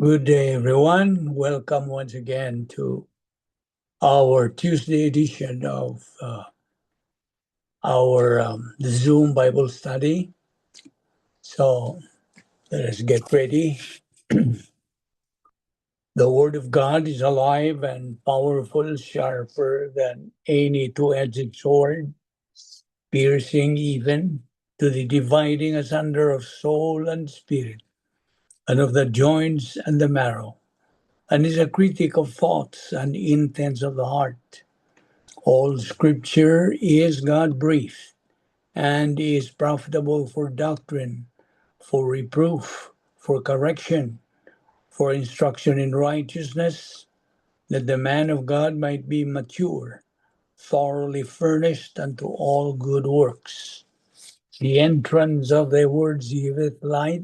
Good day, everyone. Welcome once again to our Tuesday edition of our Zoom Bible study. So let us get ready. The Word of God is alive and powerful, sharper than any two-edged sword, piercing even to the dividing asunder of soul and spirit, and of the joints and the marrow, and is a critic of thoughts and intents of the heart. All Scripture is God-breathed and is profitable for doctrine, for reproof, for correction, for instruction in righteousness, that the man of God might be mature, thoroughly furnished unto all good works. The entrance of thy words giveth light,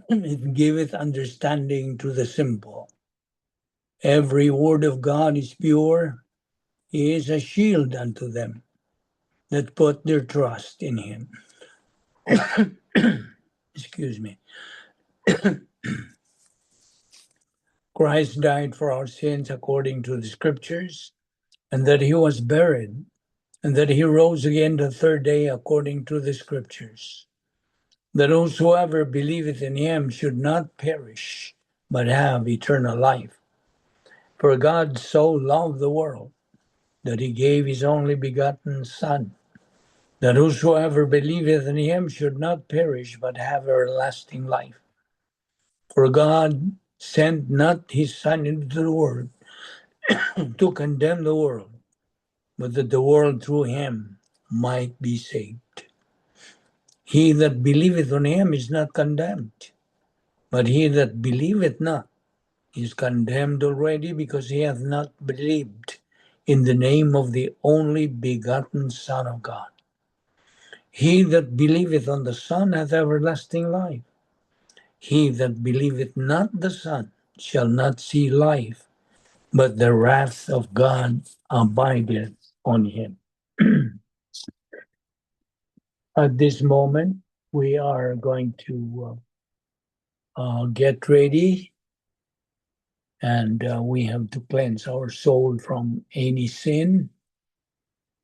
it giveth understanding to the simple. Every word of God is pure, is a shield unto them that put their trust in him. Excuse me. Christ died for our sins according to the Scriptures, and that he was buried, and that he rose again the third day according to the Scriptures, that whosoever believeth in him should not perish, but have eternal life. For God so loved the world, that he gave his only begotten Son, that whosoever believeth in him should not perish, but have everlasting life. For God sent not his Son into the world to condemn the world, but that the world through him might be saved. He that believeth on him is not condemned, but he that believeth not is condemned already, because he hath not believed in the name of the only begotten Son of God. He that believeth on the Son hath everlasting life. He that believeth not the Son shall not see life, but the wrath of God abideth on him. At this moment, we are going to get ready, and we have to cleanse our soul from any sin,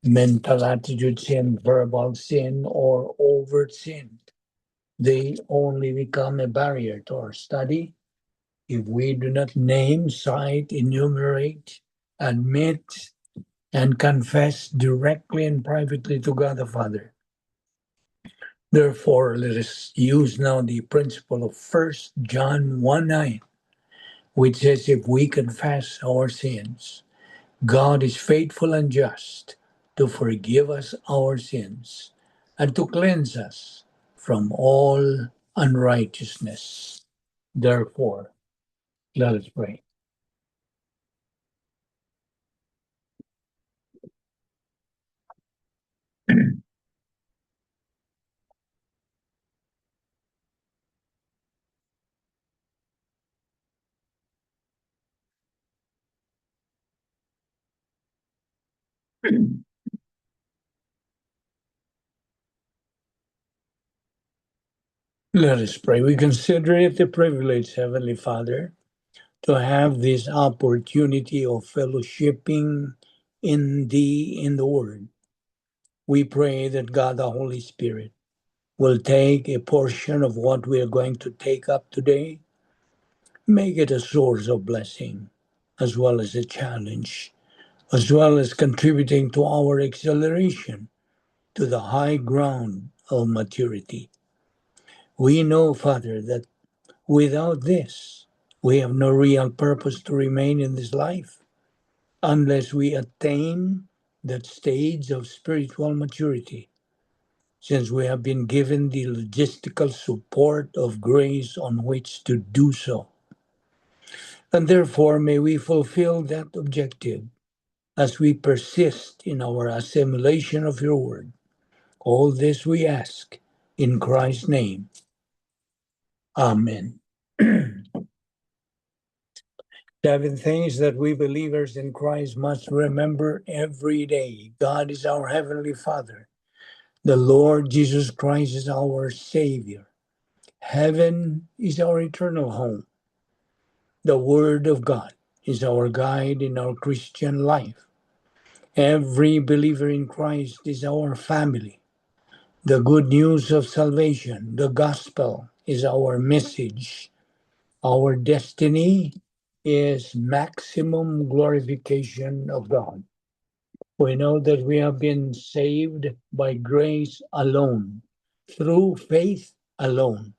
mental attitude sin, verbal sin, or overt sin. They only become a barrier to our study if we do not name, cite, enumerate, admit, and confess directly and privately to God the Father. Therefore, let us use now the principle of 1 John 1:9, which says, if we confess our sins, God is faithful and just to forgive us our sins and to cleanse us from all unrighteousness. Therefore, let us pray. Let us pray. We consider it a privilege, Heavenly Father, to have this opportunity of fellowshipping in Thee, in the Word. We pray that God the Holy Spirit will take a portion of what we are going to take up today, make it a source of blessing, as well as a challenge, as well as contributing to our acceleration to the high ground of maturity. We know, Father, that without this, we have no real purpose to remain in this life unless we attain that stage of spiritual maturity, since we have been given the logistical support of grace on which to do so. And therefore, may we fulfill that objective as we persist in our assimilation of your word. All this we ask in Christ's name. Amen. 7 things that we believers in Christ must remember every day. God is our Heavenly Father. The Lord Jesus Christ is our Savior. Heaven is our eternal home. The Word of God is our guide in our Christian life. Every believer in Christ is our family. The good news of salvation, the gospel, is our message. Our destiny is maximum glorification of God. We know that we have been saved by grace alone, through faith alone,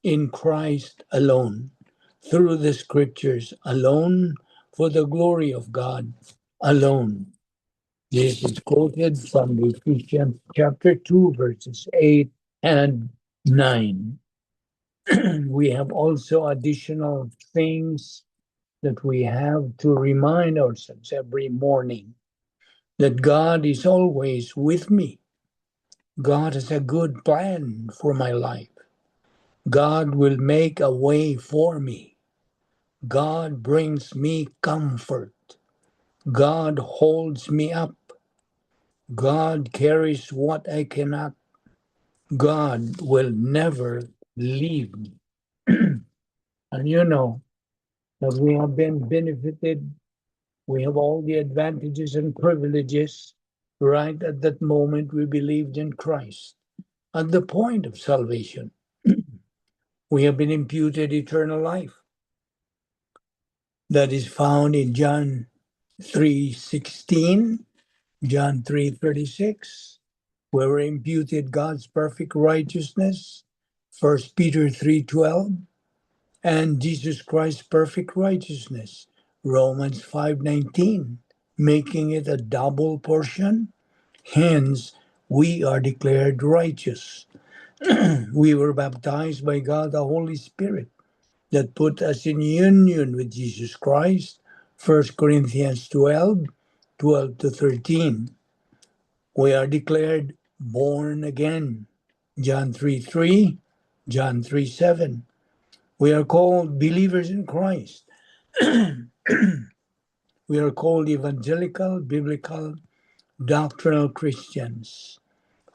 in Christ alone, through the scriptures alone, for the glory of God alone. This is quoted from Ephesians chapter 2, verses 8 and 9. We have also additional things that we have to remind ourselves every morning that God is always with me. God has a good plan for my life. God will make a way for me. God brings me comfort. God holds me up. God carries what I cannot. God will never leave me. And you know that we have been benefited. We have all the advantages and privileges right at that moment we believed in Christ. At the point of salvation, we have been imputed eternal life. That is found in John 3:16, John 3:36, where we're imputed God's perfect righteousness, 1 Peter 3:12, and Jesus Christ's perfect righteousness, Romans 5:19, making it a double portion. Hence, we are declared righteous. We were baptized by God the Holy Spirit that put us in union with Jesus Christ, 1 Corinthians 12 to 13. We are declared born again, John 3:3, John 3:7. We are called believers in Christ. We are called evangelical, biblical, doctrinal Christians.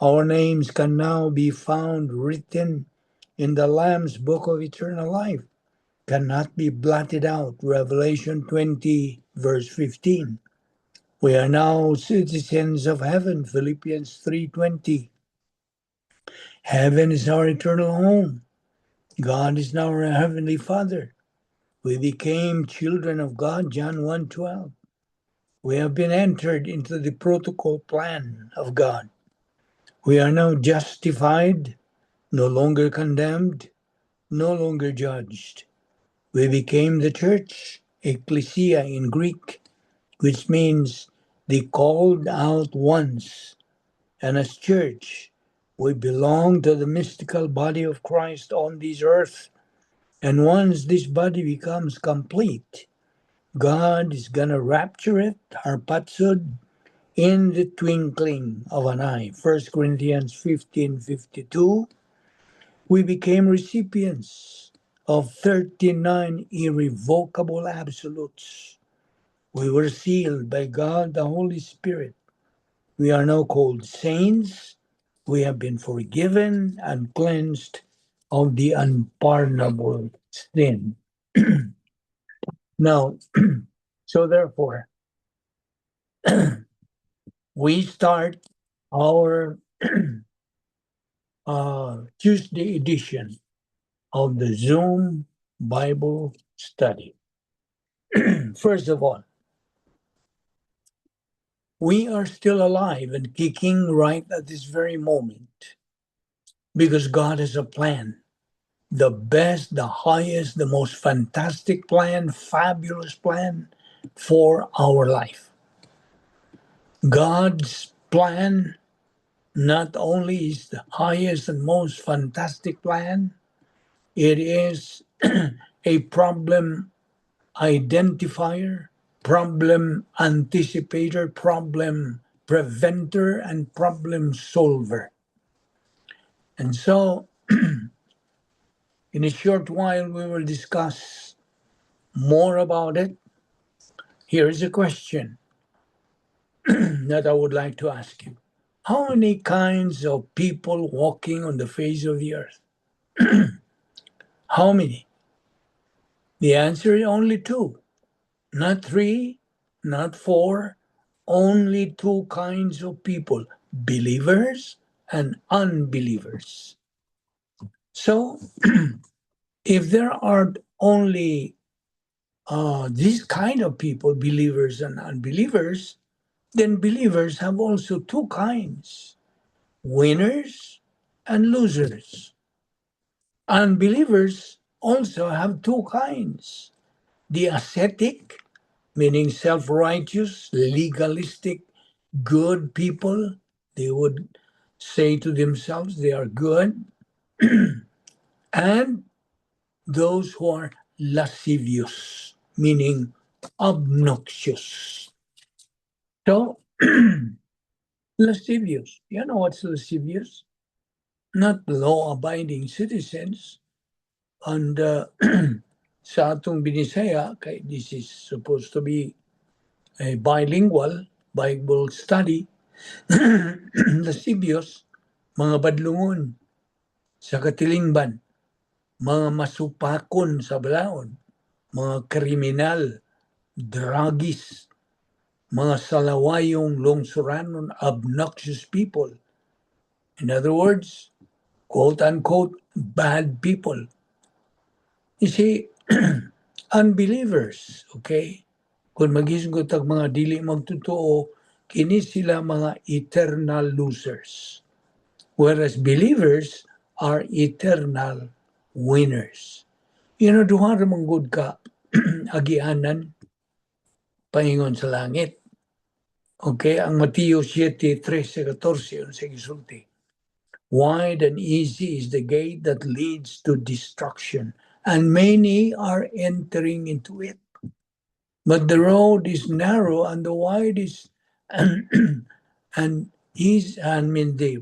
Our names can now be found written in the Lamb's book of eternal life, cannot be blotted out. Revelation 20, verse 15. We are now citizens of heaven, Philippians 3:20. Heaven is our eternal home. God is now our heavenly Father. We became children of God, John 1:12. We have been entered into the protocol plan of God. We are now justified, no longer condemned, no longer judged. We became the church, ecclesia in Greek, which means the called out ones. And as church, we belong to the mystical body of Christ on this earth. And once this body becomes complete, God is going to rapture it, harpazo, in the twinkling of an eye. 1 Corinthians 15:52. We became recipients of 39 irrevocable absolutes. We were sealed by God the Holy Spirit. We are now called saints. We have been forgiven and cleansed of the unpardonable sin. Now, so therefore, we start our Tuesday edition of the Zoom Bible study. First of all, we are still alive and kicking right at this very moment because God has a plan. The best, the highest, the most fantastic plan, fabulous plan for our life. God's plan not only is the highest and most fantastic plan, it is a problem identifier, problem anticipator, problem preventer, and problem solver. And so, in a short while, we will discuss more about it. Here is a question that I would like to ask you. How many kinds of people walking on the face of the earth? How many? The answer is only two. Not three, not four, only two kinds of people, believers and unbelievers. So, if there are only these kind of people, believers and unbelievers, then believers have also two kinds, winners and losers. Unbelievers also have two kinds, the ascetic, meaning self-righteous, legalistic, good people. They would say to themselves they are good. And those who are lascivious, meaning obnoxious. So, lascivious. You know what's lascivious? Not law-abiding citizens. And sa atong Binisaya, kay this is supposed to be a bilingual Bible study, lascivious, mga badlungon sa katilingban, mga masupakon sa balaod, mga kriminal, druggies, mga salawayong lungsuranon, obnoxious people. In other words, quote-unquote, bad people. You see, unbelievers, okay? Kung magisgot ang mga dili magtotoo, kini sila mga eternal losers. Whereas believers are eternal winners. You know, duha ramang good ka, agianan, paingon sa langit. Okay, ang Mateo 7:13-14 sa gisulti. Wide and easy is the gate that leads to destruction, and many are entering into it. But the road is narrow and the wide is the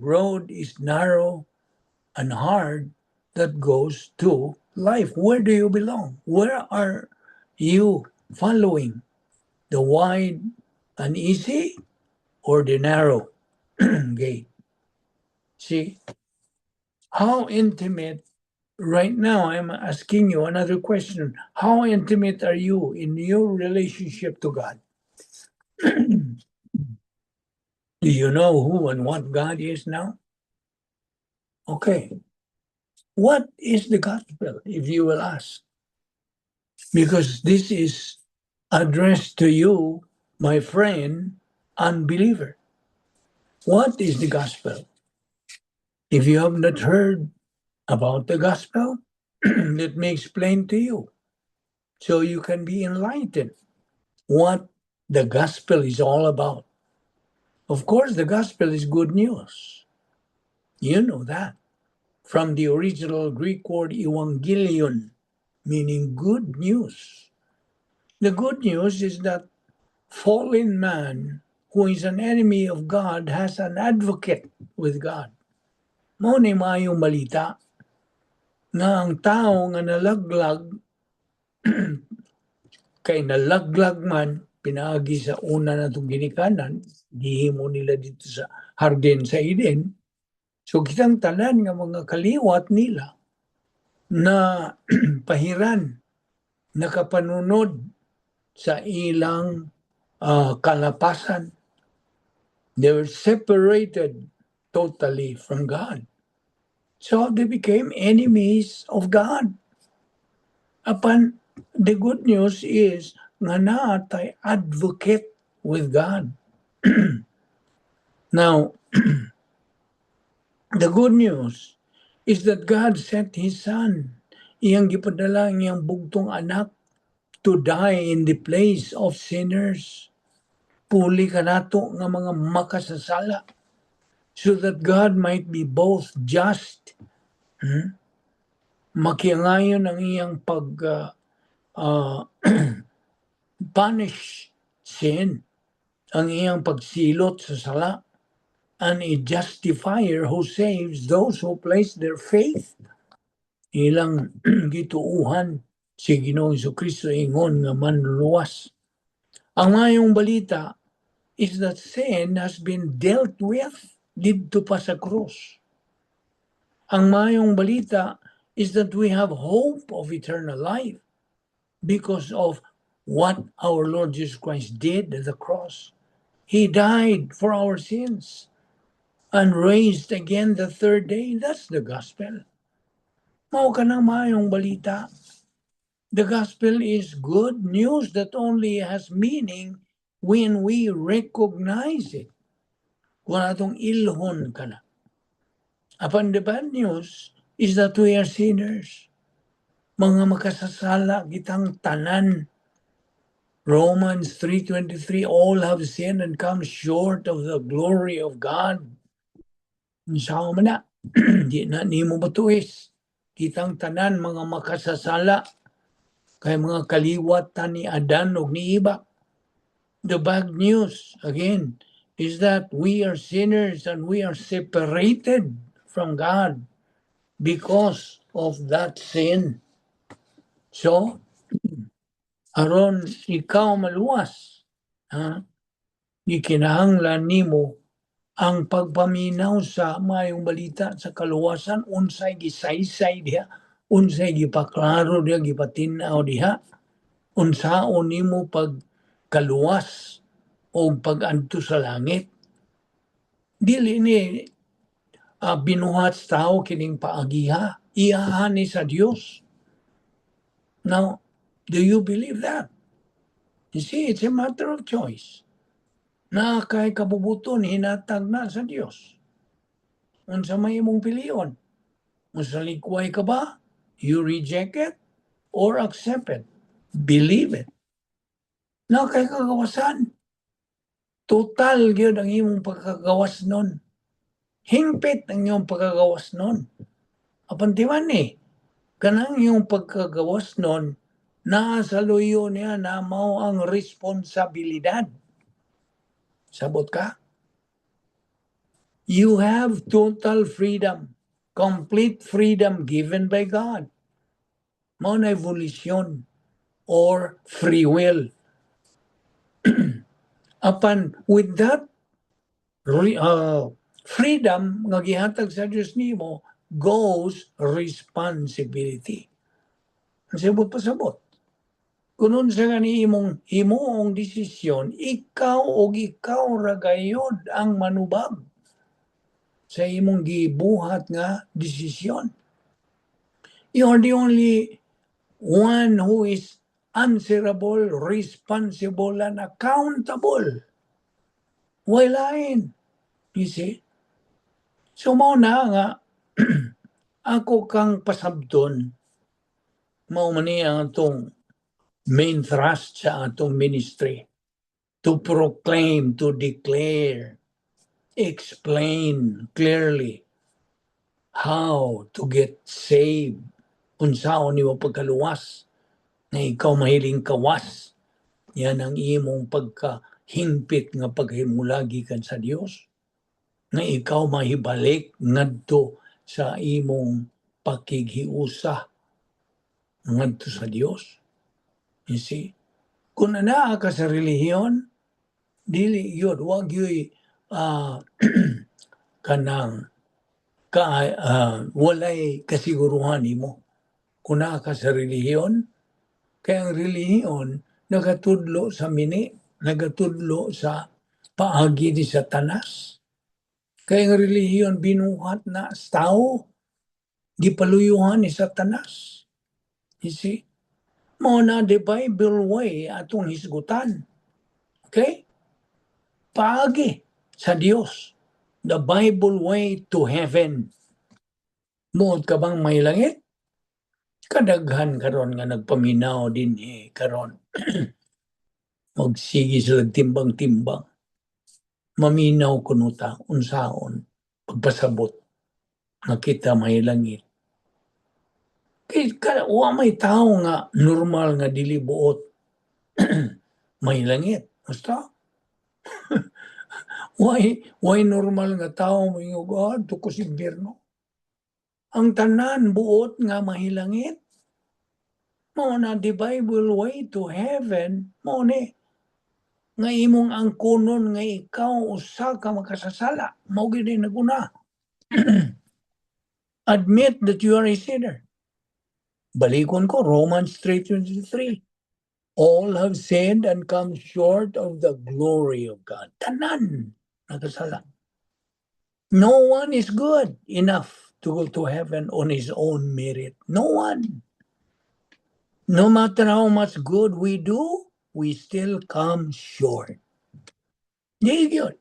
road is narrow and hard that goes to life. Where do you belong? Where are you following? The wide and easy or the narrow gate? See, how intimate, right now I'm asking you another question. How intimate are you in your relationship to God? Do you know who and what God is now? Okay. What is the gospel, if you will ask? Because this is addressed to you, my friend, unbeliever. What is the gospel? If you have not heard about the gospel, let me explain to you so you can be enlightened what the gospel is all about. Of course, the gospel is good news. You know that. From the original Greek word evangelion, meaning good news. The good news is that fallen man, who is an enemy of God, has an advocate with God. Mao ni maayong balita nga ang tao nga nalaglag kay nalaglag man pinaagi sa una natong ginikanan, gihimo nila dito sa Harden sa Eden. So kitang tanan nga mga kaliwat nila na pahiran, nakapanunod sa ilang kalapasan. They were separated totally from God. So they became enemies of God. Apan, the good news is nga naatay advocate with God. Now, the good news is that God sent His Son. Iyang gipadala ang iyang bugtong anak to die in the place of sinners. Puli ka nato nga mga makasasala so that God might be both just, makiangayon ang iyang punish sin, ang iyang pagsilot sa sala, and a justifier who saves those who place their faith. Ilang gituuhan si Ginoong Jesucristo ingon nga manluwas. Ang mayong balita is that sin has been dealt with didto pa sa krus. Ang mayong balita is that we have hope of eternal life because of what our Lord Jesus Christ did at the cross. He died for our sins and raised again the third day. That's the gospel. Mao ka nang maayong balita. The gospel is good news that only has meaning when we recognize it. Kung atong ilhon ka na. Upon the bad news is that we are sinners. Mga makasasala kitang tanan. Romans 3:23, all have sinned and come short of the glory of God. Sao man na, di na nimo batuis. Kitang tanan mga makasasala kay mga kaliwat ta ni Adan ug ni Iba. The bad news, again, is that we are sinners and we are separated from God because of that sin. So, aron ikaw maluwas, gikinahanglan nimo ang pagpaminaw sa mayong balita sa kaluwasan, unsay gisaysay diha, unsay gipaklaro diha, gipatinaw diha, unsaon nimo pagkaluwas o pag-adto sa langit. Dili ni binuhat sa tao kining paagiha, iyahan ni sa Dios. Now, do you believe that? You see, it's a matter of choice. Na kay kabubuton hinatag na sa Dios. Unsa may imong piliyon? Unsa likway ka ba? You reject it or accept it. Believe it. Na kay kagawasan. Total gyud ang imong pagkagawas nun. Hingpit ang iyong pagkagawas nun. Apan timan kanang iyong pagkagawas nun, nasa luyo niya na mao ang responsibilidad. Sabot ka? You have total freedom, complete freedom given by God. Mao na volition or free will. Apan with that freedom nga gihatag sa Dios nimo goes responsibility. Sabot pasabot. Kung sa gani imong himuong desisyon, ikaw ra gayud ang manubag sa imong gibuhat nga desisyon. You are the only one who is answerable, responsible, and accountable. Walain. You see? So mao na nga, ako kang pasabton, mao man ang atong main thrust sa atong ministry. To proclaim, to declare, explain clearly how to get saved. Unsaon nimo pagkaluwas na ikaw mahiling kawas. Yan ang imong pagkahimpit nga paghimulagi kan sa Dios. Na ikaw mahibalik ngadto sa imong pakighiusa ngadto sa Dios. You see? Kung anaa ka sa relihiyon, dili yun, wag yo'y kanang walay kasiguruhan nimo. Kung naa ka sa relihiyon, kaya ang relihiyon nagatudlo sa mini, nagatudlo sa paagi di Satanas. Kaya ang relihiyon binuhat na sa tao, gipaluyuhan ni Satanas. You see? Mao na the Bible way atong hisgutan. Okay? Paagi sa Dios. The Bible way to heaven. Muod ka bang may langit? Kadaghan karon nga nagpaminaw din karon. Magsigi sila timbang-timbang. Maminaw kuno ta unsaon pagpasabot nga kita may langit. Kaya wa may tao nga normal nga dili buot may langit. Basta why normal nga tao moingon God to ko impierno. Ang tanan buot nga mahilangit. Mao na the Bible way to heaven, mao ni nga imong angkonon nga ikaw usa ka makasasala. Mao gid naguna. Admit that you are a sinner. Balikon ko, Romans 3:23. All have sinned and come short of the glory of God. Tanan, nakasala. No one is good enough to go to heaven on his own merit. No one. No matter how much good we do, we still come short. Di yun.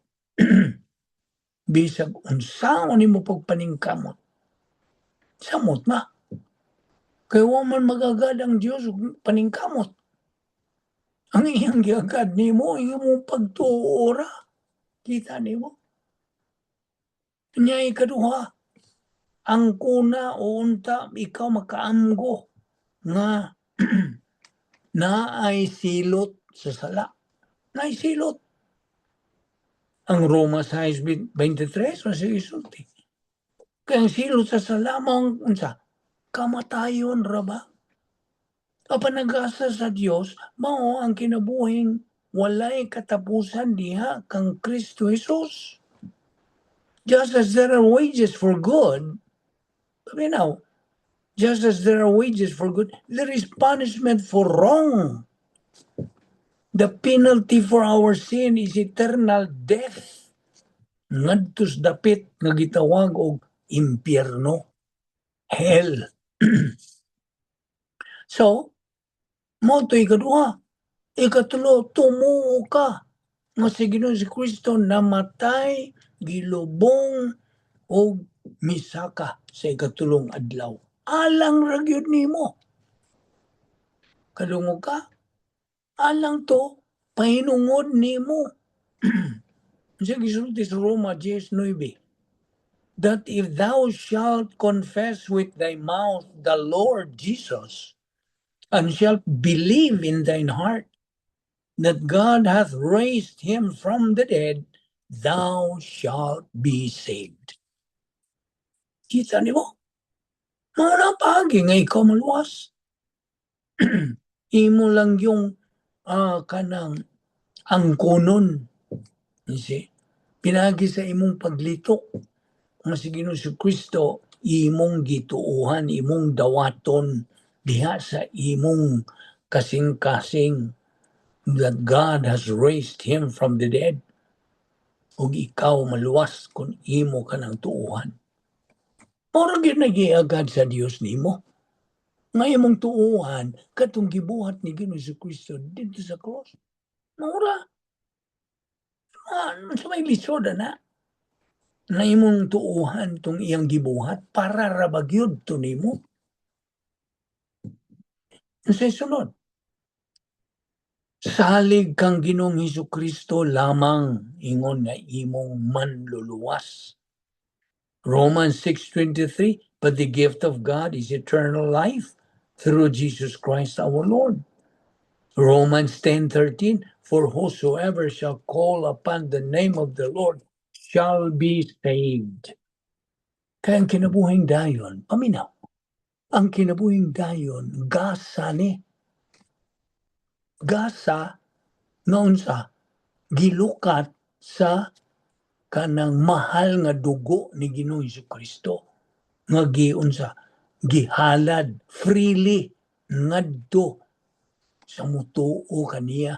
Bisag unsaon nimo pagpaningkamot. Samot na. Kaya wa man magagad ang Dios ug paningkamot. Ang iyang giagad nimo imong pagtuora. Kita nimo. Nya ikaduha, ang kuna o unta ikaw makaamgo nga naay silot sa sala. Naay silot. Ang Roma 6:23 sige sulti. Kaya ang silot sa sala mao unsa? Kamatayon ra ba? Apan nag-asa sa Dios mao ang kinabuhing walay katapusan diha kang Kristo Jesus. Just as there are wages for good, just as there are wages for good, there is punishment for wrong. The penalty for our sin is eternal death. Ngadtos dapit nga gitawag og impyerno, hell. So, mo to ikaduha. Ikatulo, tumuo ka nga si Ginoong si Kristo namatay, gilubong, o misaka sa ikatulong adlaw. Alang ra gyud nimo. Kadungog ka? Alang to, pahinungod nimo. Sa gisulti sa Roma 10:9, that if thou shalt confess with thy mouth the Lord Jesus, and shalt believe in thine heart that God hath raised him from the dead, thou shalt be saved. Kita nimo? Mga pagi nga ikaw maluwas. Imo lang yung kanang angkonon. You see? Pinagi sa imong paglito. Nga si Ginoong si Kristo, imong gituuhan, imong dawaton diha sa imong kasing-kasing that God has raised him from the dead. Ug ikaw maluwas kung imo ka ng tuuhan. Mora gyud nagiagad sa Dios nimo. Nga imong tuuhan katong gibuhat ni Ginoong si Kristo dito sa cross. Mora. Sa may lisod na. Na imong tuuhan tong iyang gibuhat para ra ba gyud to nimo. Sa sunod. Salig kang Ginoong Hesukristo lamang ingon nga imong manluluwas. Romans 6:23, but the gift of God is eternal life through Jesus Christ our Lord. Romans 10:13, for whosoever shall call upon the name of the Lord shall be saved. Kaya ang kinabuhing dayon, paminaw, ang kinabuhing dayon, gasa ni. Gasa, nga unsa, gilukat sa kanang mahal nga dugo ni Ginoong Hesukristo nga giunsa gihalad freely ngadto sa mutuo kaniya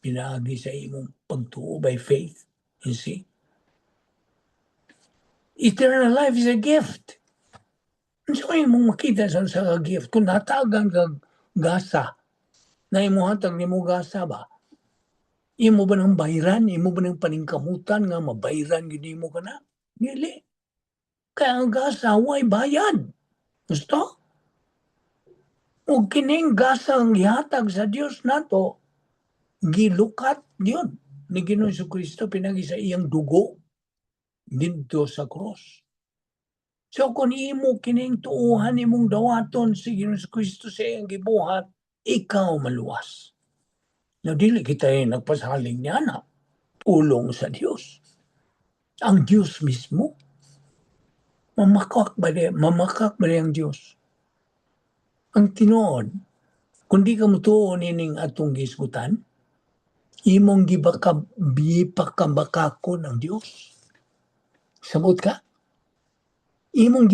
pinaagi sa imong pagtuo by faith. You see, eternal life is a gift. So imong makita sa gift kung natagan kag gasa na imuhatag nimo gasa ba, imo ba nang bayran? Imo ba nang paningkamutan nga mabayran gyud nimo kana? Dili. Kaya ang gasa way bayad. Gusto? Ug kining gasa ang gihatag sa Dios nato, gilukat yun ni Ginoong Jesucristo pinagi sa iyang dugo dito sa cross. So kung imo kining tuuhan imong dawaton si Ginoong Jesucristo sa iyang gibuhat, ikaw maluwas. Na dili kita nagpasaling niya na tulong sa Dios. Ang Dios mismo mamakak ba ang Dios? Ang tinuod, kung di ka mutuo nining atong gisgutan, imong gipakabakakon ang Dios. Sabot ka? Imong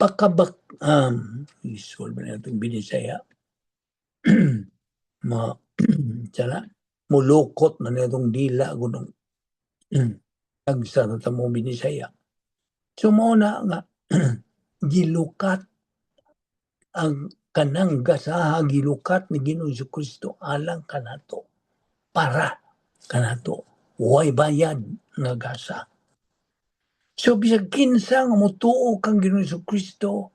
pakabak isolve na itong binisaya tsala mulukot na itong dila gunong agsarata mo binisaya so mo na nga gilukat ang kanang gasaha gilukat ni Ginoong Jesucristo alang kanato para kanato way bayad nga gasa. So bisag kinsa nga motuo kang Ginoong Jesucristo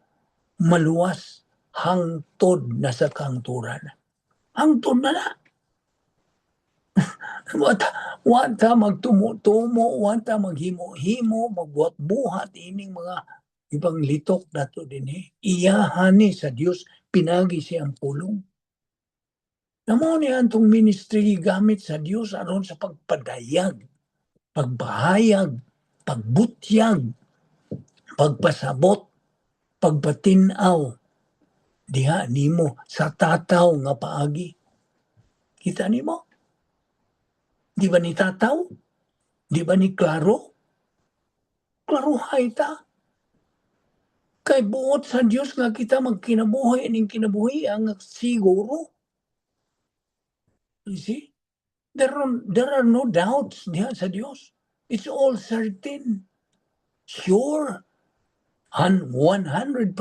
maluwas hangtod na sa kangturan. Hangtod na na. Wanta magtumo-tumo, wanta maghimo-himo, magbuhat-buhat ining mga ibang litok nato din iyahani sa Dios pinagi siyang pulong. Namo ni antong ministry gamit sa Dios aron sa pagpadayag, pagbahayag, pagbutyag, pagpasabot, pagpatinaw diha nimo sa tataw nga paagi. Kita nimo? Di ba ni tataw? Di ba ni klaro? Klaruhay ta. Kay buot sa Dios nga kita magkinabuhi ning kinabuhi ang siguro. You see? There are no doubts diha sa Dios. It's all certain. Sure. 100%.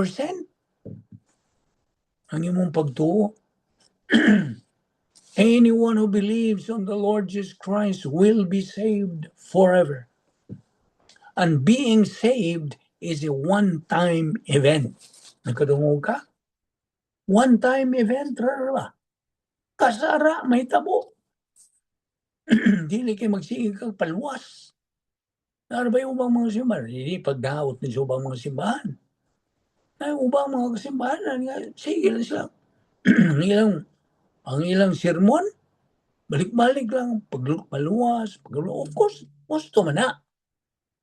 Ang imong pagtuo. Anyone who believes on the Lord Jesus Christ will be saved forever. And being saved is a one-time event. Nakadungog ka? One-time event, rara. Kasara, may tabo. Dili kay magsigig kang palwas. Ano ba yung ubang mga simbahan? Hindi pagdaot ni sa ubang mga simbahan. Ay, ubang mga simbahan, sige lang sila. ang ilang sermon, balik-balik lang, pagpaluwas, of course, gusto man na.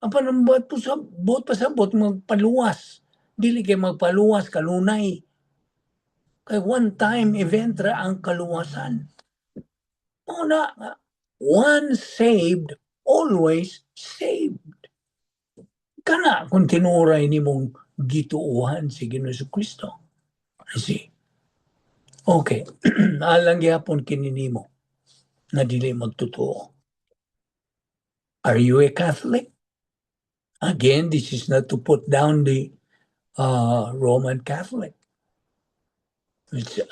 Ang panambuhat po sa bot pasabot, magpaluwas. Dili kay magpaluwas, kalunay. Kay one-time event ra ang kaluwasan. Una, once saved, always saved. Kana kung tinuray ni mong gituuhan si Ginoong Jesucristo. See? Okay. Alang gyapon kininimo na dili magtotoo. Are you a Catholic? Again, this is not to put down the Roman Catholic.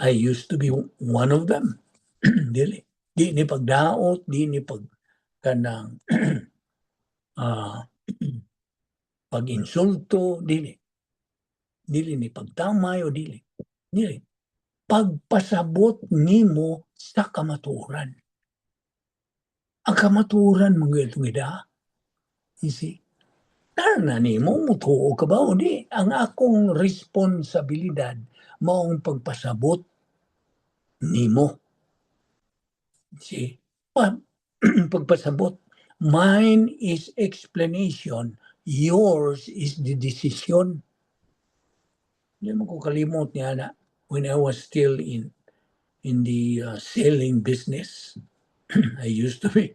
I used to be one of them. Dili. Di ni pagdaot, di ni kanang pag-insulto, dili. Dili ni pagtamay o dili. Dili. Pagpasabot nimo sa kamatuoran. Ang kamatuoran mga itong ida, you see, na nimo mutuo ka ba o di? Ang akong responsibilidad maong pagpasabot nimo. See, pagpasabot. Mine is explanation. Yours is the decision. Hindi mo ko kalimot niya na when I was still in the selling business. I used to be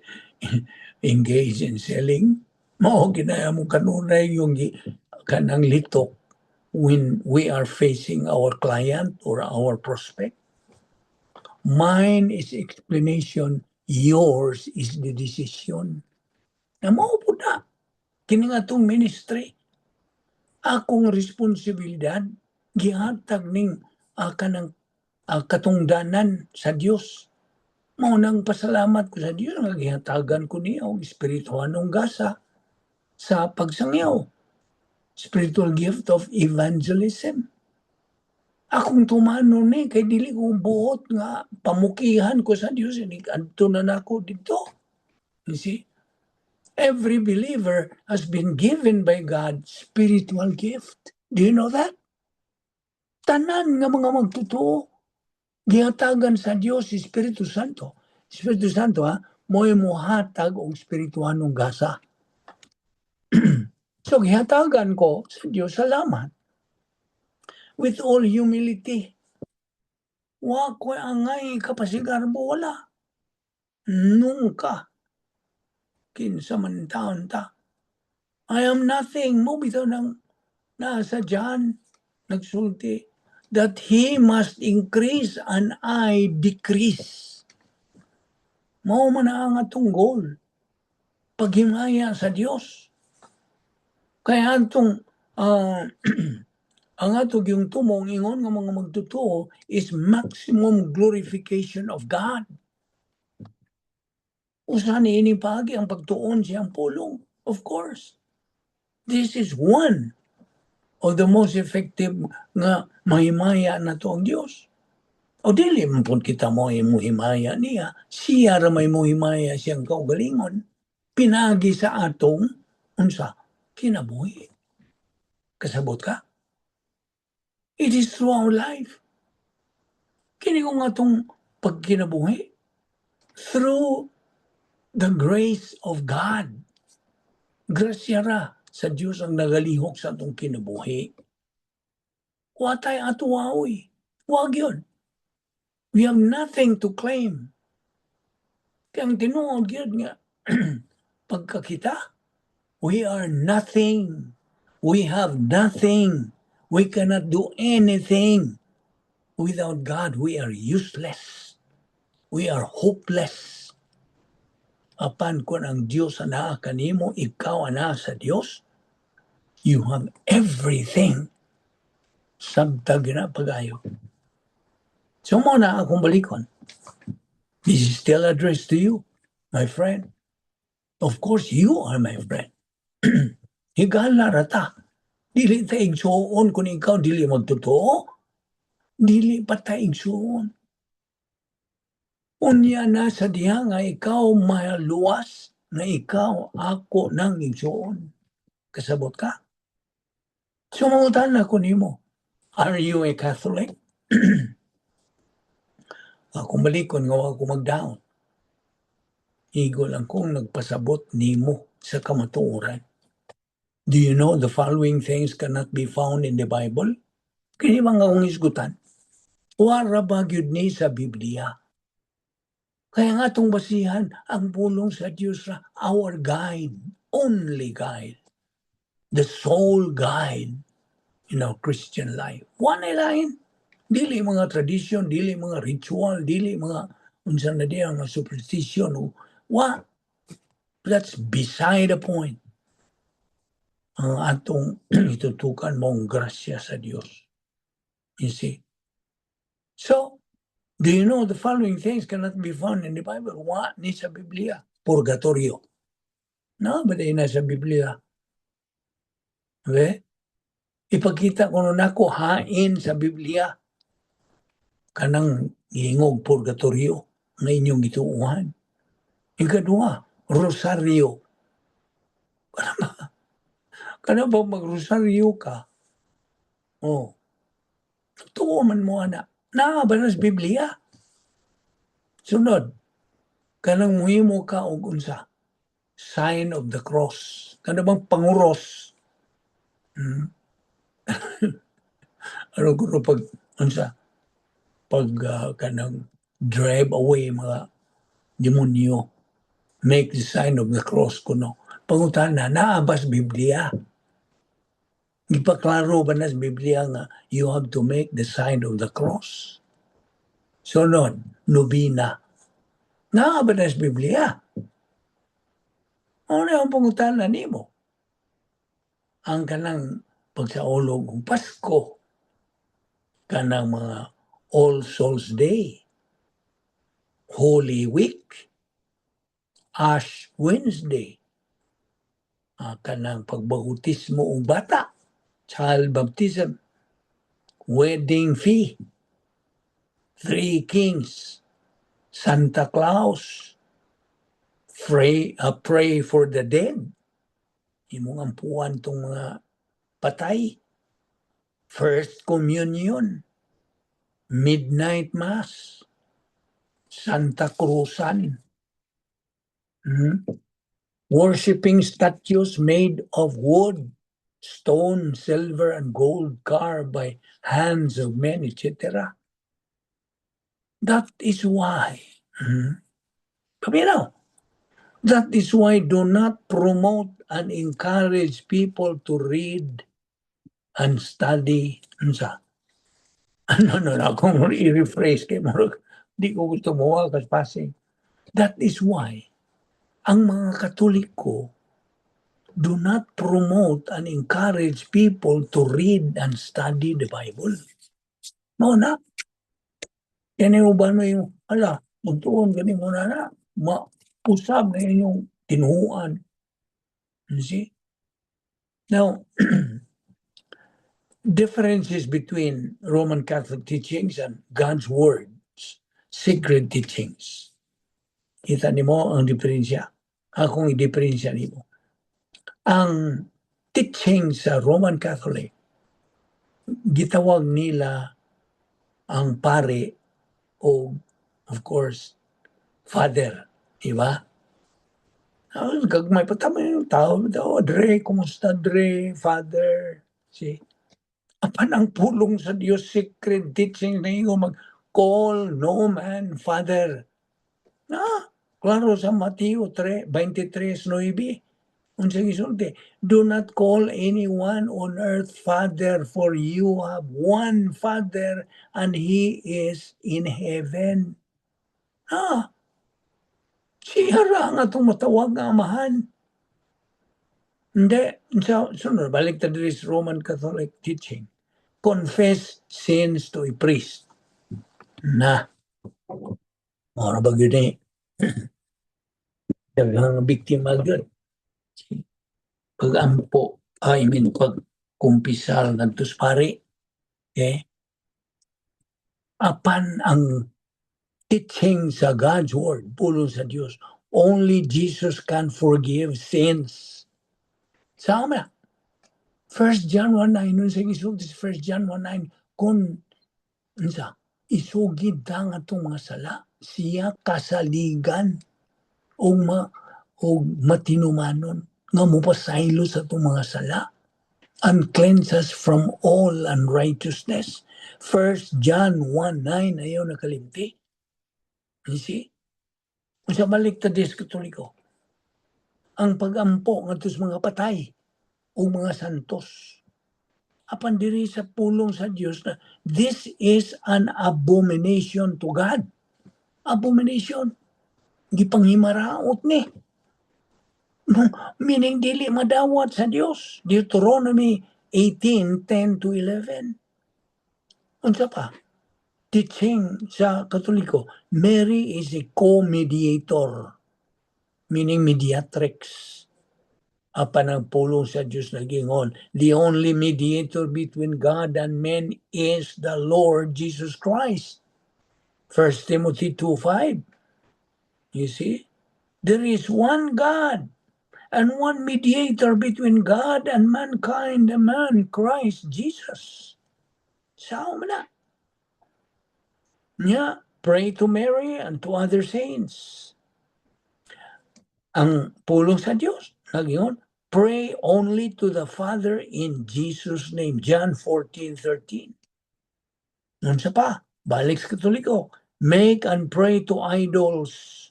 engaged in selling. Mao ginaya mo kanunay yung kanang litok when we are facing our client or our prospect. Mine is explanation, yours is the decision. Na mao po na. Kini nga itong ministry. Akong responsibilidad, gihatag ning kanang katungdanan sa Dios. Mao nang pasalamat ko sa Dios nga gihatagan ko niya og espirituhanong gasa sa pagsangyaw. Spiritual gift of evangelism. Akong tumano ni kay dili ko buot nga pamukihan ko sa Dios ni adto na nako dito. You see? Every believer has been given by God spiritual gift. Do you know that? Tanan nga mga magtotoo gihatagan sa Dios si Espiritu Santo. Espiritu Santo mo'y muhatag og espirituhanong gasa. So gihatagan ko sa Dios salamat. With all humility. Wa ko angay kapasigarbo wala. Nungka. Kinsa man taon ta. I am nothing. Mo bitaw nang nasa dyan. nagsulti, that He must increase and I decrease. Mao man ang atong goal. Paghimaya sa Dios. Kaya atong ang atong yung tumong ingon nga mga magtotoo is maximum glorification of God. Usa niini paagi ang pagtuon siyang pulong. Of course. This is one of the most effective nga mahimaya na to ang Dios. O dili man pud kita mo imuhimaya niya, siya ra may muhimaya siyang kaugalingon. Pinagi sa atong unsa kinabuhi. Kasabot ka? It is through our life. Kini ko nga itong pagkinabuhi through the grace of God. Grasya ra sa Diyos ang nagalihok sa itong kinabuhi. Watay ato waoy. Wag yun. We have nothing to claim. Kaya ang tinuod yun nga, pagkakita, we are nothing. We have nothing. We cannot do anything. Without God, we are useless. We are hopeless. Apan kung ang Diyos ana kanimo, ikaw ana sa Diyos, you have everything. Sabtag na pagayo. So mo na akong balikon. This is still addressed to you, my friend. Of course, you are my friend. Higala rata. Dili ta igsuon kung ikaw dili magtotoo. Dili pa ta igsuon. Unya na sa diha nga ikaw maluwas na ikaw ako nang igsuon. Kasabot ka? Sumungutan na ko nimo. Are you a Catholic? Ako malikon nga ako mag-down. Igo lang kong nagpasabot nimo sa kamatuoran. Do you know the following things cannot be found in the Bible? Kini mga akong isgutan. Wara ba gyud ni sa Biblia? Kaya nga itong basihan, ang pulong sa Diyos ra, our guide, only guide, the sole guide in our Christian life. One line, dili mga tradition, dili mga ritual, dili mga unsa na diya nga superstition. What? That's beside the point. Ang atong itutukan mong grasya sa Diyos. You see? So, do you know the following things cannot be found in the Bible? What ni sa Biblia? Purgatorio. No, ba na sa Biblia? Okay? Ipakita ko nun ako hain sa Biblia. Kanang ingog purgatorio nga inyong gituuhan. Ikadua, rosaryo. Kana ba mag-rosaryo ka? Oh. Totoo man mo ana. Ba na sa Biblia? Sunod, kanang muhimo ka og unsa? Sign of the cross. Kana bang panguros? Ano ko pag unsa? Pag kanang drive away mga demonyo. Make the sign of the cross kuno. Pangutan na, naabas Biblia. Ipaklaro ba na sa Biblia nga you have to make the sign of the cross? Sunod, nobina. Naaba na sa Biblia. Ano yung pangutan na nimo? Ang kanang pagsaulog ng Pasko, kanang mga All Souls Day, Holy Week, Ash Wednesday, kanang pagbautismo og bata, child baptism, wedding fee, Three Kings, Santa Claus, pray for the dead, imong ampuan tong mga patay, First Communion, Midnight Mass, Santa Cruzan, worshiping statues made of wood, stone, silver, and gold carved by hands of men, etc. That is why, that is why do not promote and encourage people to read and study Unsa? Ano na akong i-rephrase kay murag di ko gusto mo kas passing. That is why ang mga Katoliko do not promote and encourage people to read and study the Bible. No na. Yan yung uban mo yung, magtuon gani mo na, mausab na yun yung tinuhuan. You see? Now, differences between Roman Catholic teachings and God's words, sacred teachings. Kita ni mo ang diferensya. Akong i-diferensya ni mo. Ang teaching sa Roman Catholic, gitawag nila ang pare o, of course, father. Diba? Gagmay pa tama yung tao. Dre, kumusta Dre, father? See? Apan ang pulong sa Diyos, secret teaching na iyo mag-call no man father. Klaro sa Mateo 23:9. Unsang gisulti, do not call anyone on earth father, for you have one father and he is in heaven. Siya ra nga itong matawag nga amahan. Hindi, sunod, balik ta diri sa Roman Catholic teaching. Confess sins to a priest. Na, mara ba yun eh? Daghang biktima yun. Pag-ampo, pag-kumpisal nagtus pari, apan ang teaching sa God's Word, pulong sa Diyos, only Jesus can forgive sins. Sama na. 1 John 1:9, nun sa isulti sa 1 John 1:9, kung isugid ta nga itong mga sala, siya kasaligan o matinumanon nga mupasaylo sa itong mga sala and cleanse us from all unrighteousness. 1 John 1:9, ayaw nakalimti. You see? Kung sa balik ta des Katoliko, ang pag-ampo nga sa mga patay o mga santos, apan diri sa pulong sa Dios na this is an abomination to God. Abomination. Gipanghimaraot ni. Meaning dili madawat sa Dios. Deuteronomy 18:10-11. Unsa pa? Teaching sa Katoliko, Mary is a co-mediator, meaning mediatrix. Apan ang pulong sa Diyos nagingon, the only mediator between God and men is the Lord Jesus Christ. 1 Timothy 2:5. You see? There is one God and one mediator between God and mankind, the man Christ Jesus. Sao man na? Yeah, pray to Mary and to other saints. Ang pulong sa Diyos, nagingon, pray only to the Father in Jesus' name. John 14:13. Unsa pa? Balik sa Katoliko. Make and pray to idols.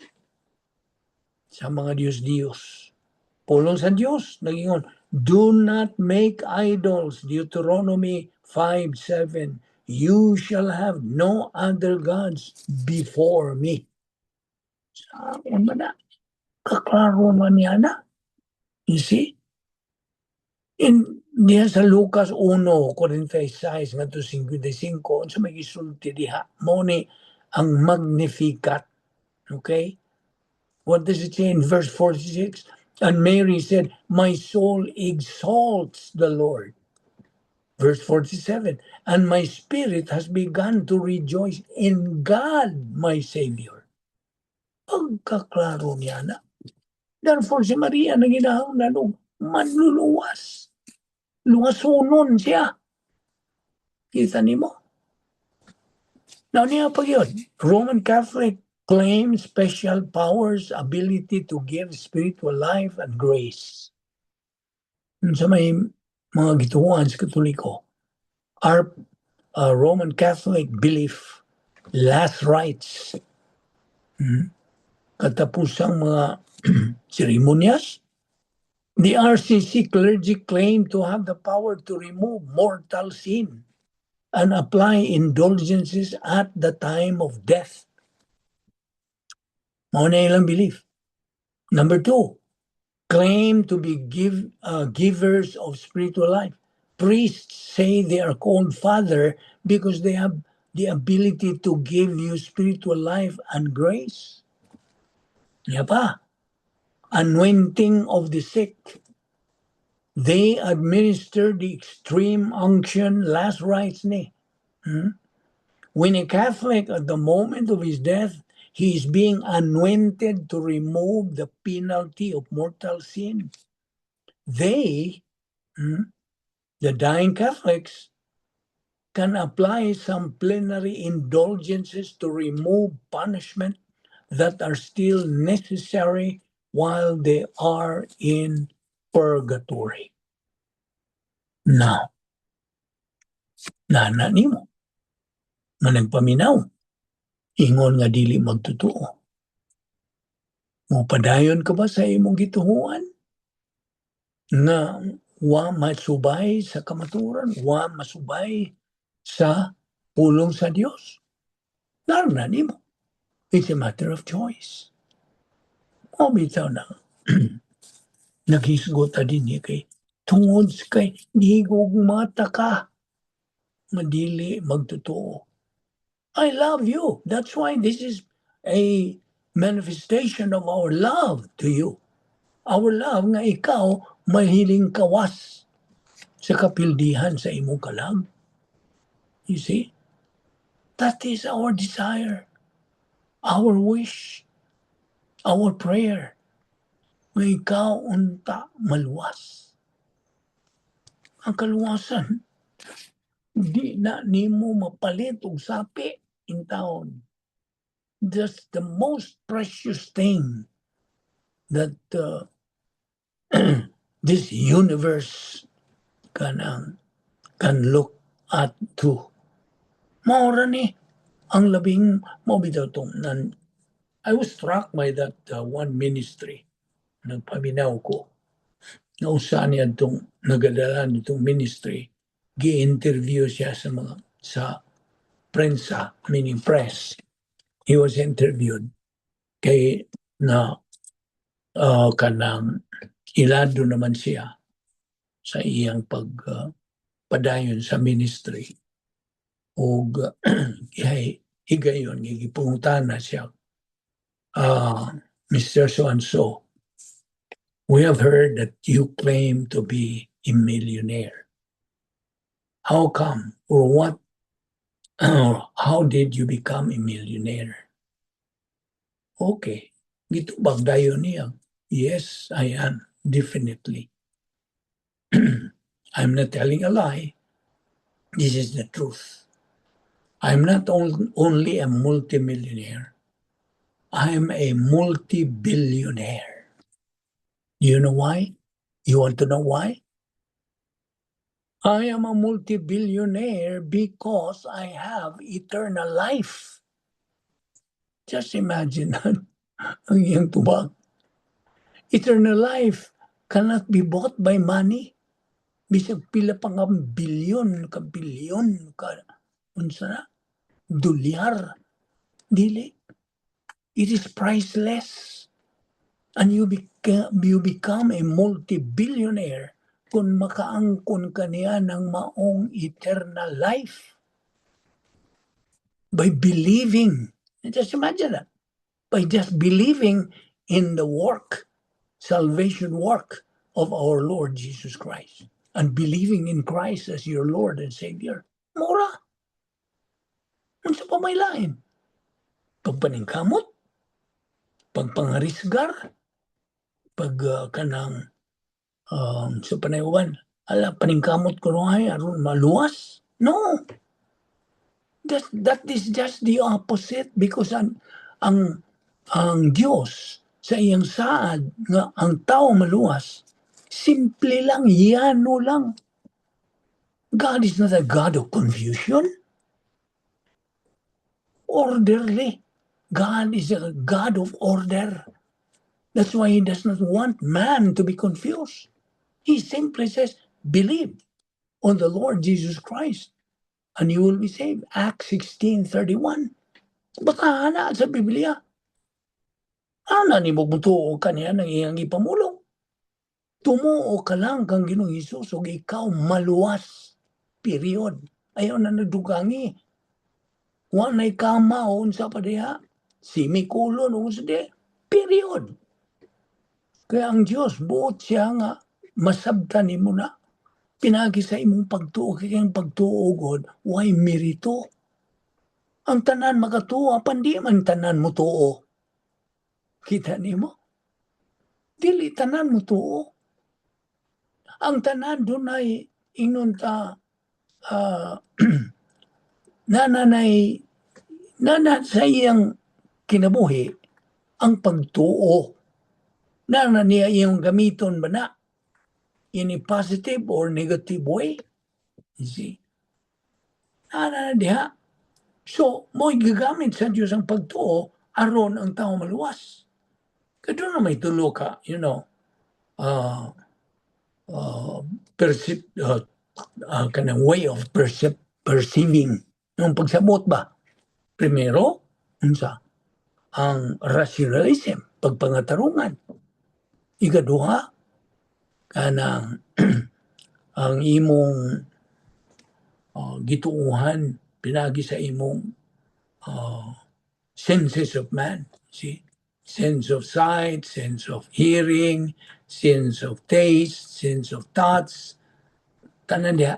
Sa mga Diyos-Diyos. Pulong sa Diyos, nagingon, do not make idols. Deuteronomy 5:7. You shall have no other gods before me. Saan ba na? Kaklaro man niya na. You see? Diya sa Lucas 1:46 nga to 55, sa may gisulti diha, mo ni ang Magnificat. Okay? What does it say in verse 46? And Mary said, my soul exalts the Lord. Verse 47, and my spirit has begun to rejoice in God, my Savior. Pagkaklaro niya na. Therefore, si Maria nanginahanglan og manluluwas. Luwasunon siya. Kita nimo? Now niya pa yun. Roman Catholic claims special powers, ability to give spiritual life and grace. Sa may mga gituan sa Katoliko, our Roman Catholic belief, last rites, katapusang mga seremonyas, the RCC clergy claim to have the power to remove mortal sin. and apply indulgences at the time of death. Mao na ilang belief. Number 2, claim to be givers of spiritual life. Priests say they are called Father because they have the ability to give you spiritual life and grace. Yan pa. Anointing of the sick. They administer the extreme unction, last rites ni. When a Catholic, at the moment of his death, he is being anointed to remove the penalty of mortal sin. They, the dying Catholics, can apply some plenary indulgences to remove punishment that are still necessary while they are in purgatory. Now, nana nimo, nga nagpaminaw, ingon nga dili magtutuo. Mupadayon ka ba sa imong gituhuan? Nga wa masubay sa kamaturan, wa masubay sa pulong sa Dios? Narna nimo. It's a matter of choice. O bitaw na. Naghisgot din niya kay tungod kay higog mata ka. Madili magtutuo. I love you. That's why this is a manifestation of our love to you. Our love nga ikaw mahiling kawas sa kapildihan sa imong kalag. You see? That is our desire, our wish, our prayer. Nga ikaw unta maluwas. Ang kaluwasan, di na nimo mapalit og sapi in taon. That's the most precious thing that this universe can look at to. Maura ni ang labing mobitaw tong I was struck by that one ministry. Nagpaminaw ko. Nausa niya itong nagadala nitong ministry. Gi-interview siya sa prensa, meaning press. He was interviewed kay na kanang ilado naman siya sa iyang padayon sa ministry. O higayon, gipungutana siya. Mr. So-and-so, we have heard that you claim to be a millionaire. How come or what? How did you become a millionaire? Okay. Gito bagdayon niya. Yes, I am. Definitely. I'm not telling a lie. This is the truth. I'm not only a multimillionaire. I'm a multi-billionaire. You know why? You want to know why? I am a multi-billionaire because I have eternal life. Just imagine that. Ang iyang tubag. Eternal life cannot be bought by money. Bisag pila pa nga bilyon, unsa na? Dolyar. Dili. It is priceless. And you become a multi-billionaire kung makaangkon ka niya ng maong eternal life. By believing. Just imagine that. By just believing in the work, salvation work of our Lord Jesus Christ. And believing in Christ as your Lord and Savior. Mura. Unsa pa may lain? Pagpaningkamot, pagpangarisgar, kanang sa panayawan, paningkamot ko ay aron maluwas? No. That is just the opposite because ang Diyos sa iyang saad nga ang tao maluwas, simple lang, yano lang. God is not a God of confusion. Orderly. God is a God of order. That's why He does not want man to be confused. He simply says, believe on the Lord Jesus Christ and you will be saved. Acts 16:31. Baka na sa Biblia. Ano ni mo butuo kaniya ng iyang ipamulong? Tumuo ka lang kang Ginoong Hesus ug ikaw maluwas. Period. Ayaw na nagdugangi. Wa na'y kama o unsa pa diha. Semicolon o unsa diha. Period. Kaya ang Dios buot siya nga masabtan nimo na. Pinagi sa imong pagtuo kay ang pagtuo God why merito. Ang tanan makatuo apan di man tanan mo tuo. Kita nimo? Dili tanan mo tuo. Ang tanan dunay ingon ta nana sa iyang kinabuhi ang pagtuo. Nana niya iyong gamiton ba na in a positive or negative way? You see? Nana diha. So, mo'y gagamit sa Diyos ang pagtuo aron ang tao maluwas. Kaya na may tulo ka, kanang way of perceiving. Yung pagsabot ba? Primero, unsa? Ang rationalism, pagpangatarungan. Ikaduha, kanang ang imong gituuhan pinagi sa imong senses of man. See? Sense of sight, sense of hearing, sense of taste, sense of thoughts. Tanan diha.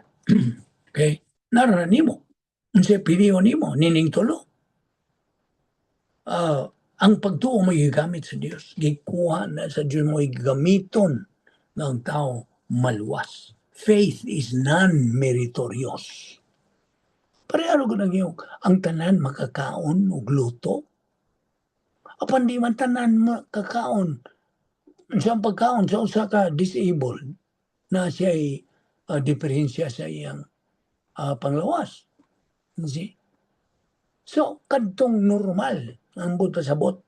Okay? Nararan nimo. Unsa piliyo nimo nining tulo. Ang pagtuo mo gigamit sa Dios. Gikuha na sa Dios mo gamiton ng tao maluwas. Faith is non-meritorious. Pareho ko nang yung ang tanan makakaon o gluto. Apan di man tanan makakaon. Siyang pagkaon sa usa ka disabled na siya'y diferensya sa iyang panglawas. See? So, kadtong normal, ang buta sabot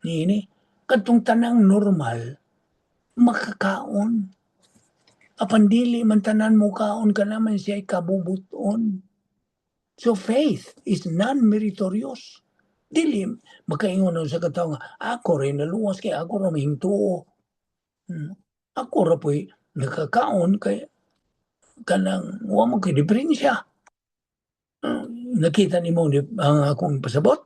ni kadtong tanang normal, makakaon. Apan dili man tanan mo kaon ka naman siya'y kabubuton. So faith is non-meritorious. Dili, makaingon sa katao nga, ako rin naluwas kay ako rin mahintuo. Ako rin po'y nakakaon kay kanang huwag mo kay diferensya. Nakita ni mo ang akong pasabot?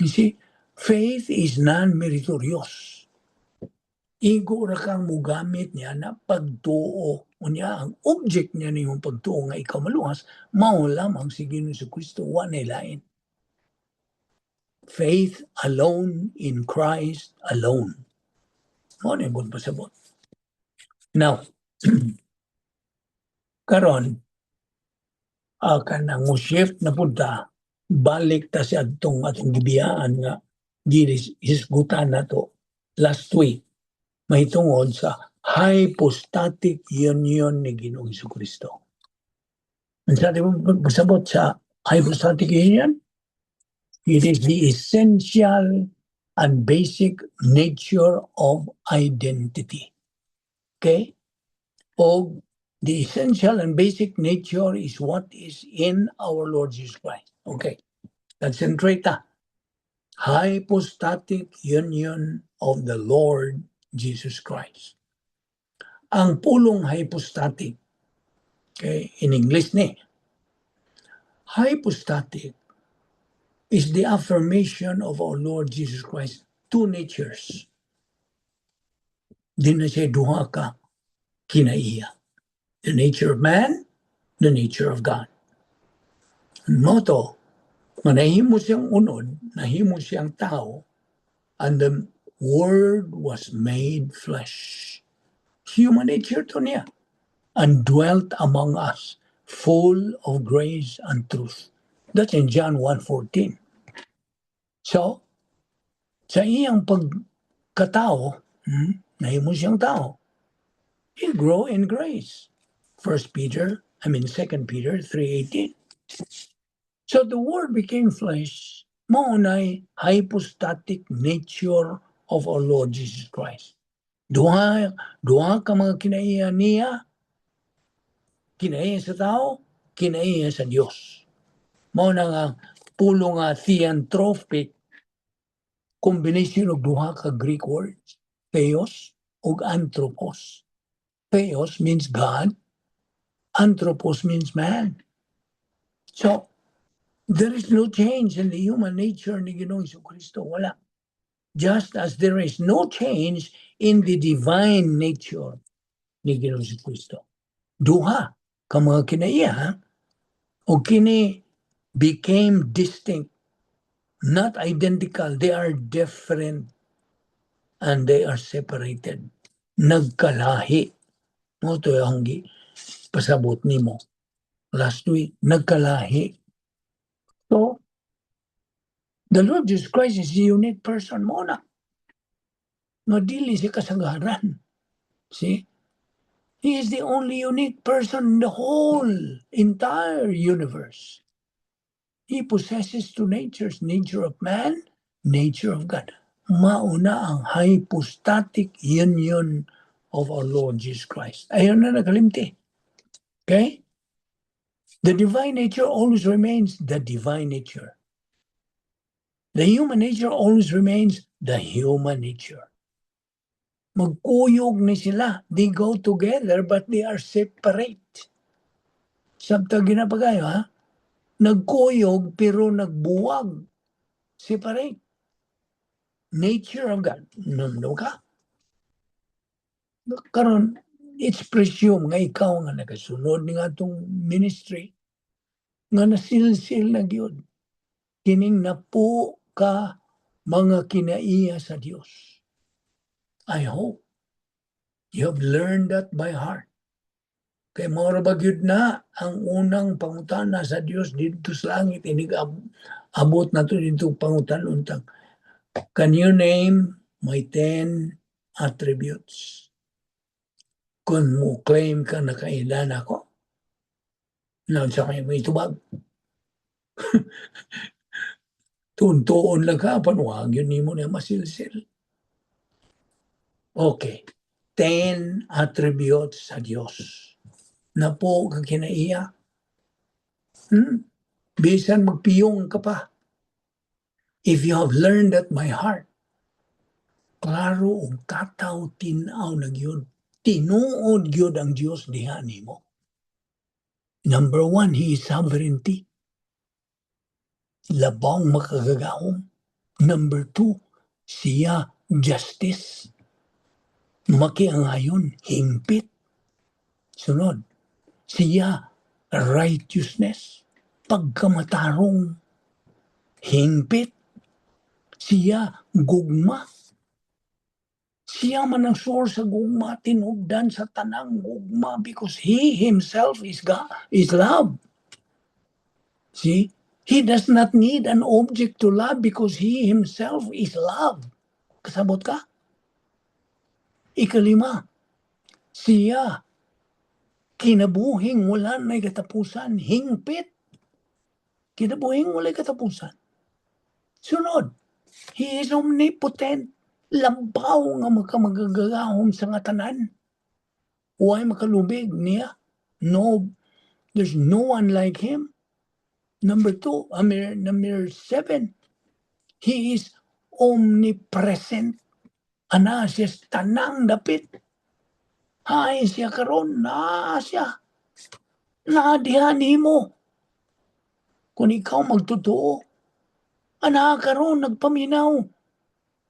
You see, faith is non-meritorious. Igo ra kang mugamit niya na pagtuo. Unya, ang object niya niyong pagtuo nga ikaw maluwas, mao lamang si Ginoong Jesucristo, wa na lain. Faith alone in Christ alone. Mao na yung pasabot. Now, karon kanang mo-shift na punta, balik ta sa atong gibiyaan nga hisgutan nato last week. May tungod sa hypostatic union ni Ginoong Jesucristo. Ang sabi mo pasabot sa hypostatic union? It is the essential and basic nature of identity. Okay? O the essential and basic nature is what is in our Lord Jesus Christ. Okay. Concentrate ta. Hypostatic union of the Lord Jesus Christ. Ang pulong hypostatic, okay, in English ni, hypostatic is the affirmation of our Lord Jesus Christ, two natures. Di na siya duha ka kinaiya. The nature of man, the nature of God. Moto, manahimo siyang unod, nahimo siyang tao, and the Word was made flesh. Human nature to niya, and dwelt among us, full of grace and truth. That's in John 1:14. So, sa iyang pagkatao, nahimo siyang tao, he grow in grace. 2 Peter 3:18. So the Word became flesh, maunay hypostatic nature of our Lord Jesus Christ. Duha ka mga kinaiya niya, kinaiya sa tao, kinaiya sa Diyos. Mao na nga pulo nga theanthropic, combination og duha ka Greek words, theos ug anthropos. Theos means God, anthropos means man. So, there is no change in the human nature ni Ginoong Jesucristo. Wala. Just as there is no change in the divine nature ni Ginoong Jesucristo. Duha ka mga kinaiya, o kini became distinct, not identical. They are different and they are separated. Nagkalahi. Mo to yung pasabot nimo last week. Nagkalahi. So, the Lord Jesus Christ is a unique person mo na. Nga dili siya kasagaran. See? He is the only unique person in the whole entire universe. He possesses two natures, nature of man, nature of God. Mauna ang hypostatic union of our Lord Jesus Christ. Ayun na nakalimti. Okay? The divine nature always remains the divine nature. The human nature always remains the human nature. Magkuyog ni sila. They go together but they are separate. Sabta ginapagayo ha? Nagkuyog pero nagbuwag. Separate. Nature of God. No ka? Karon, it's presumed nga ikaw nga nagasunod nga itong ministry nga nasilsil na gyud. Kining napo ka mga kinaiya sa Dios. I hope you have learned that by heart. Kay mao ra ba gyud na ang unang pangutana sa Dios dito sa langit, inig abot na to dito pangutan-untang. Can you name my 10 attributes? Kung mo claim ka na kailan ako, sa kayo mo itubag. Tuntuon lang ka, panuwag yun mo na masilsil. Okay. 10 attributes sa Diyos. Na po kang kinaiya. Bisan magpiyong ka pa. If you have learned at my heart, klaro ang kataw tinaw na gyud. Tinuod gyud ang Diyos diha nimo. Number 1, He is sovereignty. Labang makagagahom. Number 2, siya justice. Makiangayon, hingpit. Sunod, siya righteousness. Pagkamatarong, hingpit. Siya gugma. Siya man ang source sa gugma, tinugdan sa tanang gugma because He Himself is God, is love. See? He does not need an object to love because He Himself is love. Kasabot ka? Ikalima, siya kinabuhing wala na'y katapusan, hingpit. Kinabuhing wala katapusan. Sunod, He is omnipotent. Lampaw nga magagagahom sa nga tanan. Huwag makalubig niya. No, there's no one like Him. Number 7, He is omnipresent. Ana siya tanang dapit. Hay siya karon na siya. Naadihan nimo. Kung ikaw magtotoo, ana karon nagpaminaw.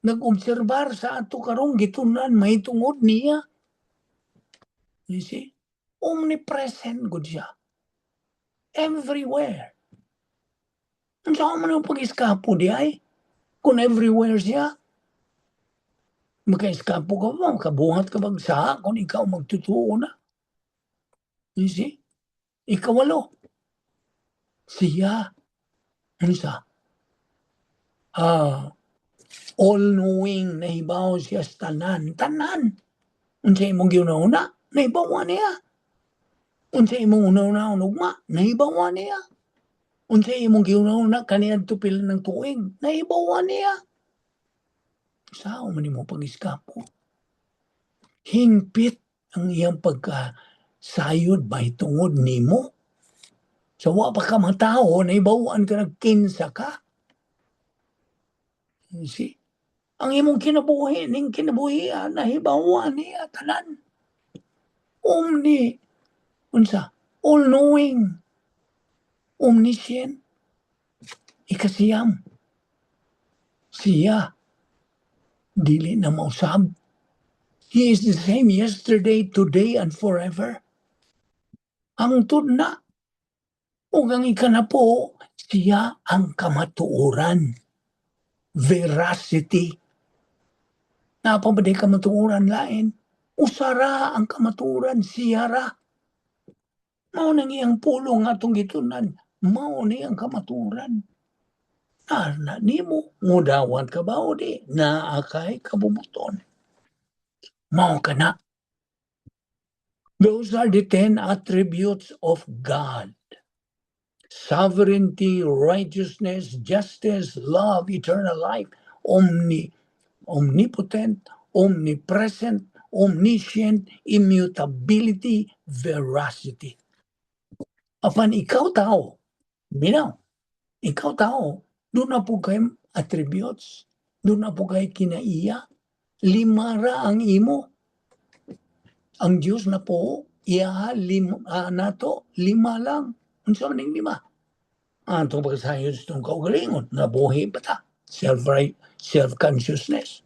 Nag-obserbar sa ato karon gitunan may tungod niya. You see? Omnipresent gud siya. Everywhere. Ang saan man ang pag-iskapo di ay? Kung everywhere siya, maka-iskapo ka ba? Makabuhat ka bang sa kung ikaw magtutuo na? You see? Ikawalo. Siya. Ano sa? All-knowing, nahibaw siya sa tanan. Tanan. Unsa imong giuna-una, nahibawan niya. Unsa imong una-una unugma, nahibawan niya. Unsa imong giuna-una kaniadto tupil ng tuig, nahibawan niya. Sao man imo pag-iskapo? Hingpit ang iyang pagkasayod ba tungod nimo? So, wa pa ka matao, naibawaan ka nagkinsa ka. You see? Ang imong kinabuhi, ning kinabuhian, nahibawan niya, tanan. Unsa? All-knowing. Omniscient. Ikasiyam. Siya. Dili na mausab. He is the same yesterday, today, and forever. Ang tudna. Ug ang ikanapo, siya ang kamatuoran. Veracity. Napabaday kamatuoran lain. Usara ang kamatuoran, siyara. Mao nang iyang pulong atong gitunan. Mao ni ang kamatuoran. Na nimo mudawan ka ba o di naakay kabubuton. Mao kana. Those are the 10 attributes of God. Sovereignty, righteousness, justice, love, eternal life, omnipotent, omnipresent, omniscient, immutability, veracity. Apan ikaw tao, ikaw tao, doon na po kayo attributes, doon na po kayo kinaiya, 5 ra ang imo. Ang Diyos na po, nato, 5 lang. Unsa man ning 5? Atong pagkasayos itong kaugalingon, nabuhi pa ta. Self-consciousness.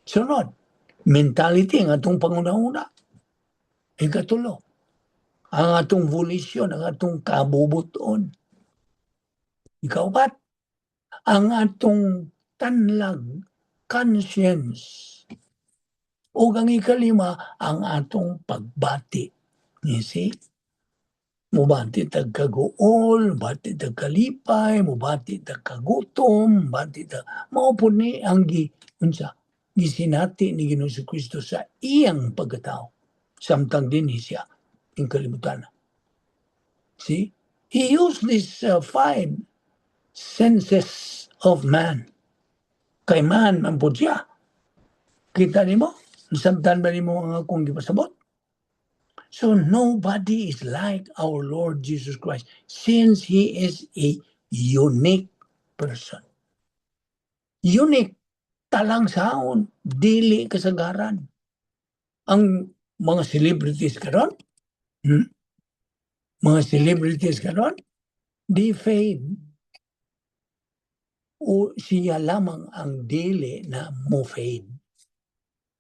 Sunod, mentality ang atong panguna-una. Ikatulo, ang atong volition, ang atong kabubuton. Ikaupat, ang atong tanlag, conscience. O ang ikalima, ang atong pagbati. You see? Mubati tag kaguol, mubati tag kalipay, mubati tag kagutom, mubati tag maupo ni ang gisinati ni Ginoong Kristo sa iyang pagkatao. Samtang din siya yung kalimutan. See? He used these 5 senses of man. Kay man, man po siya. Kita ni mo? Samtang ba ni mo ang akong gipasabot? So nobody is like our Lord Jesus Christ since He is a unique person. Unique. Talang saon. Dili kasagaran. Ang mga celebrities karon, di fade. O siya lamang ang dili na mo fade.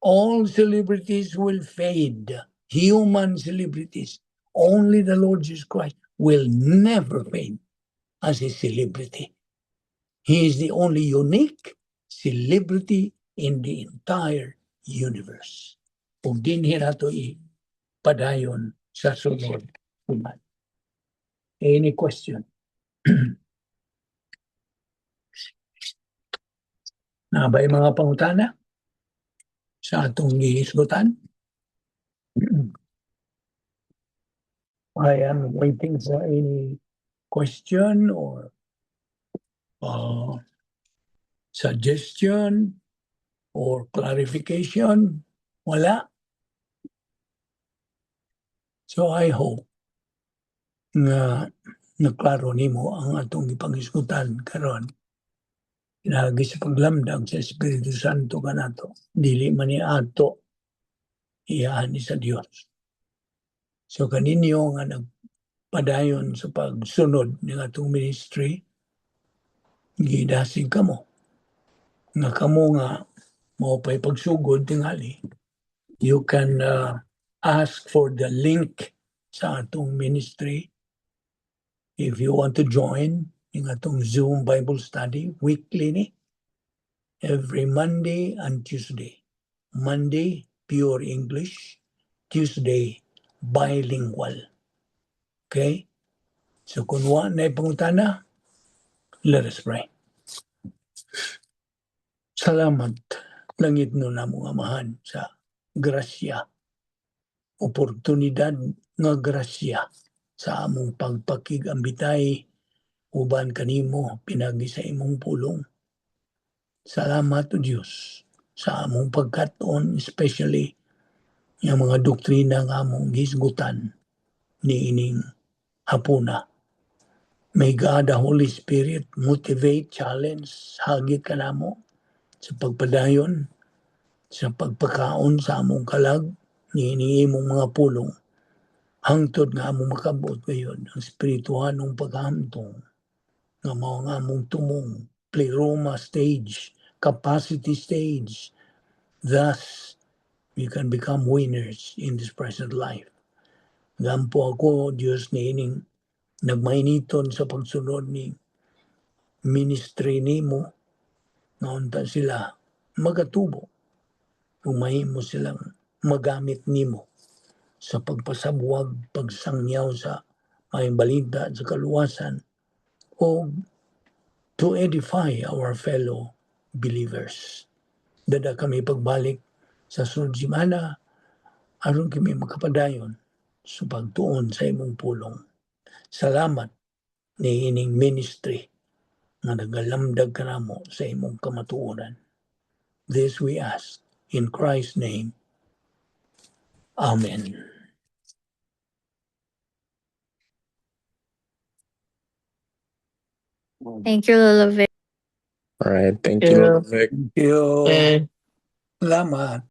All celebrities will fade. Human celebrities. Only the Lord Jesus Christ will never fade as a celebrity. He is the only unique celebrity in the entire universe. Kung dinhi nato padayon sa sunod. Any question? Nabay mga pangutana sa atong gihisgutan? I am waiting for any question or suggestion or clarification. Wala. So I hope nga naklaro nimo ang atong ipanghisgutan karon. Lagi sa paglamdag sa Espiritu Santo kanato, dili man ni ato iyan ni sa Dios. So kaninyo nga nagpadayon sa pagsunod ng atong ministry, gidasig kamo. Nga kamo nga mao pay pagsugod tingali. You can ask for the link sa atong ministry if you want to join yung atong Zoom Bible study weekly ni. Every Monday and Tuesday. Monday, pure English. Tuesday, bilingual. Okay? So kung wala na pangutana, let us pray. Salamat langit no na mga amahan sa grasya, oportunidad nga grasya sa among pagpakigambitay uban kanimo pinagi sa imong pulong. Salamat o Diyos sa among pagkaton, especially yung mga doktrina nga among gisgutan ni ining hapuna. May God, the Holy Spirit, motivate, challenge, hagit ka namo sa pagpadayon, sa pagpakaon sa among kalag, niini mong mga pulong, hangtod nga among makabot ngayon, ang spirituhanong paghamtong, nga mao nga among tumong, pleroma stage, capacity stage. Thus, we can become winners in this present life. Gampo ako, Diyos, niining nagmainiton sa pagsunod ni ministry nimo, nga unta sila magatubo, kung mahimo silang magamit nimo sa pagpasabuwag, pagsangyaw sa may balita sa kaluwasan, o to edify our fellow believers. Dada kami pagbalik sa sunod simana, aron kami makapadayon sa pagtuon sa imong pulong. Salamat ni ining ministry nga nagalamdag ka namo sa imong kamatuoran. This we ask in Christ's name. Amen. Thank you, Lolo Vic. All right. Thank you, Lolo Vic. Thank you. Eh, Salamat.